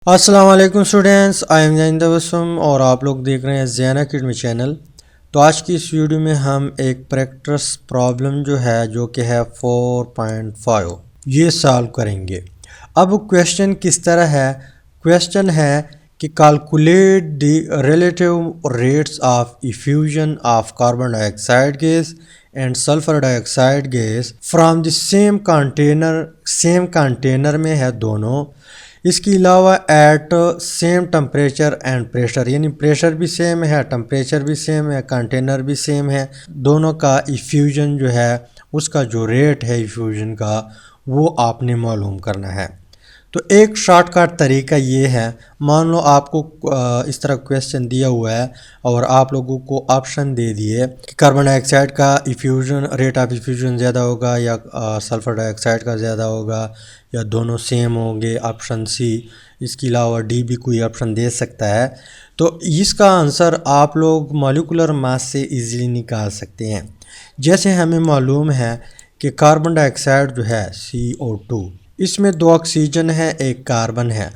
अस्सलाम वालेकुम students, I am Jain Tabassum और आप लोग देख रहे हैं ज़ैन अकेडमी चैनल। तो आज की इस वीडियो में हम एक प्रैक्टिस प्रॉब्लम जो है कि है 4.5 ये सॉल्व करेंगे। अब क्वेश्चन किस तरह है? क्वेश्चन है कि calculate the relative rates of effusion of carbon dioxide gas and sulphur dioxide gas from the same container में है दोनों। इसके अलावा at same temperature and pressure, यानी प्रेशर भी सेम है, टेम्परेचर भी सेम है, कंटेनर भी सेम है। दोनों का इफ्यूजन जो है उसका जो रेट है इफ्यूजन का वो आपने मालूम करना है। तो एक शॉर्टकट तरीका ये है, मान लो आपको इस तरह क्वेश्चन दिया हुआ है और आप लोगों को ऑप्शन दे दिए कि कार्बन डाइऑक्साइड का इफ्यूजन रेट ऑफ इफ्यूजन ज़्यादा होगा या सल्फर डाइऑक्साइड का ज़्यादा होगा या दोनों सेम होंगे, ऑप्शन सी। इसके अलावा डी भी कोई ऑप्शन दे सकता है। तो इसका आंसर आप लोग मॉलिक्यूलर मास से इजीली निकाल सकते हैं। जैसे हमें मालूम है कि कार्बन डाइऑक्साइड जो है CO2, इसमें 2 ऑक्सीजन है, 1 कार्बन है।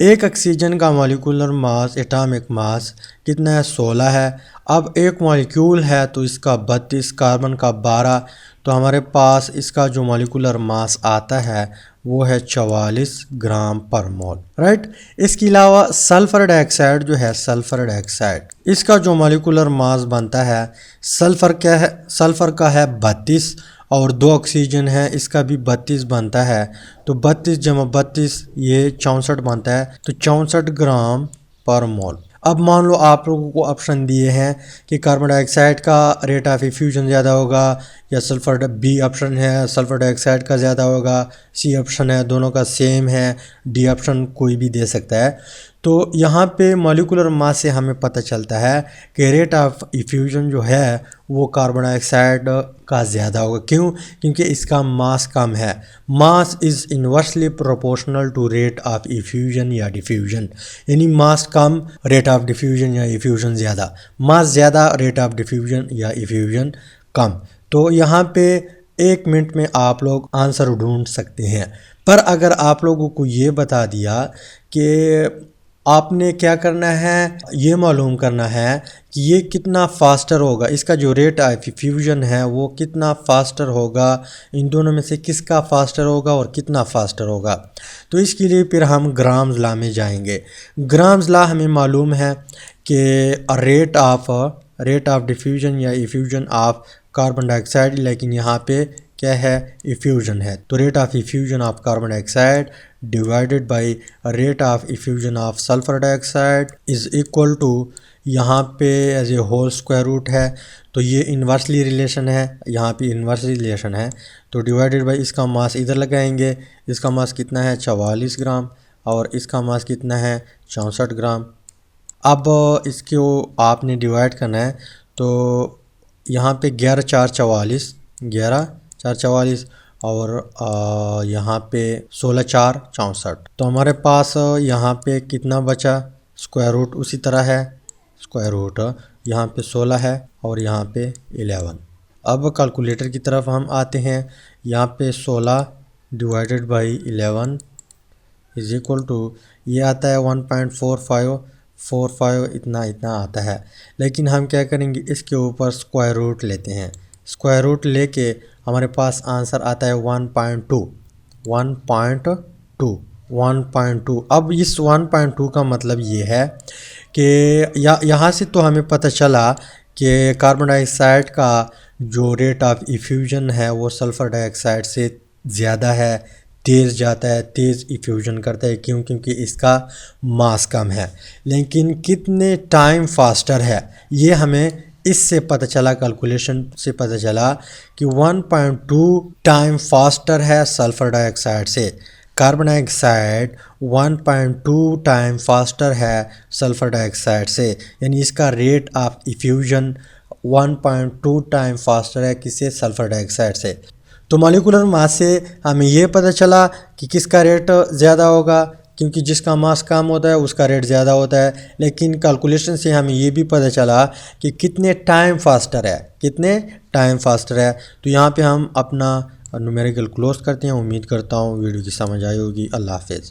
एक ऑक्सीजन का मॉलिक्यूलर मास, एटॉमिक मास कितना है? 16 है। अब एक मॉलिक्यूल है तो इसका 32, कार्बन का 12, तो हमारे पास इसका जो मॉलिक्यूलर मास आता है वो है 44 ग्राम पर मोल, राइट। इसके अलावा सल्फर डाइऑक्साइड जो है, सल्फर डाइऑक्साइड, इसका जो मॉलिक्यूलर मास बनता है, सल्फर क्या है? सल्फर का है 32 और 2 ऑक्सीजन है, इसका भी 32 बनता है। तो 32 जमा 32 ये 64 बनता है, तो 64 ग्राम पर मोल। अब मान लो आप लोगों को ऑप्शन दिए हैं कि कार्बन डाइऑक्साइड का रेट ऑफ इफ्यूजन ज़्यादा होगा या सल्फर, बी ऑप्शन है सल्फर डाइऑक्साइड का ज़्यादा होगा, सी ऑप्शन है दोनों का सेम है, डी ऑप्शन कोई भी दे सकता है। तो यहाँ पे मॉलिक्यूलर मास से हमें पता चलता है कि रेट ऑफ इफ्यूजन जो है वो कार्बन डाइऑक्साइड का ज़्यादा होगा। क्यों? क्योंकि इसका मास कम है। Mass is inversely proportional to rate of effusion या डिफ्यूजन, यानी मास कम, रेट ऑफ डिफ्यूजन या इफ्यूजन ज़्यादा। मास ज़्यादा, रेट ऑफ डिफ्यूजन या इफ्यूजन कम। तो यहाँ पे 1 मिनट में आप लोग आंसर ढूंढ सकते हैं। पर अगर आप लोगों को ये बता दिया कि आपने क्या करना है, ये मालूम करना है कि ये कितना फास्टर होगा, इसका जो रेट ऑफ इफ्यूजन है वो कितना फास्टर होगा, इन दोनों में से किसका फास्टर होगा और कितना फास्टर होगा, तो इसके लिए फिर हम ग्राम्स लॉ में जाएंगे। ग्राम्स लॉ हमें मालूम है कि रेट ऑफ डिफ्यूजन या इफ्यूजन ऑफ कार्बन डाइऑक्साइड, लेकिन यहाँ पे क्या है? इफ्यूजन है। तो rate of effusion of carbon dioxide divided by rate of effusion of sulphur dioxide is equal to, यहाँ पे as a whole square root है, तो ये इन्वर्सली रिलेशन है, यहाँ पे इन्वर्सली रिलेशन है। तो डिवाइडेड बाय इसका मास इधर लगाएंगे, इसका मास कितना है? 44 ग्राम और इसका मास कितना है? 64 ग्राम। अब इसको आपने डिवाइड करना है, तो यहाँ पे 11 4 44, 11 4 44 और यहाँ पे 16 4 64, तो हमारे पास यहाँ पे कितना बचा? स्क्वायर रूट उसी तरह है, स्क्वायर रूट यहाँ पे 16 है और यहाँ पे 11। अब कैलकुलेटर की तरफ हम आते हैं। यहाँ पे 16 divided by 11 is equal to, ये आता है 1.45 इतना आता है। लेकिन हम क्या करेंगे, इसके ऊपर स्क्वायर रूट लेते हैं। स्क्वायर रूट लेके हमारे पास आंसर आता है 1.2। अब इस 1.2 का मतलब ये है कि यहाँ से तो हमें पता चला कि कार्बन डाइऑक्साइड का जो रेट ऑफ इफ्यूजन है वो सल्फर डाइऑक्साइड से ज़्यादा है, तेज़ जाता है, तेज़ इफ्यूजन करता है। क्यों? क्योंकि इसका मास कम है। लेकिन कितने टाइम फास्टर है ये हमें इससे पता चला, कैलकुलेशन से पता चला कि 1.2 टाइम फास्टर है सल्फर डाइऑक्साइड से। कार्बन डाइऑक्साइड 1.2 टाइम फास्टर है सल्फर डाइऑक्साइड से, यानी इसका rate of effusion 1.2 time faster है किससे? सल्फर डाइऑक्साइड से। तो मॉलिक्यूलर मास से हमें ये पता चला कि किसका रेट ज़्यादा होगा, क्योंकि जिसका मास कम होता है उसका रेट ज़्यादा होता है। लेकिन कैलकुलेशन से हमें ये भी पता चला कि कितने टाइम फास्टर है, कितने टाइम फास्टर है। तो यहाँ पे हम अपना न्यूमेरिकल क्लोज करते हैं। उम्मीद करता हूँ वीडियो की समझ आई होगी। अल्लाह हाफिज़।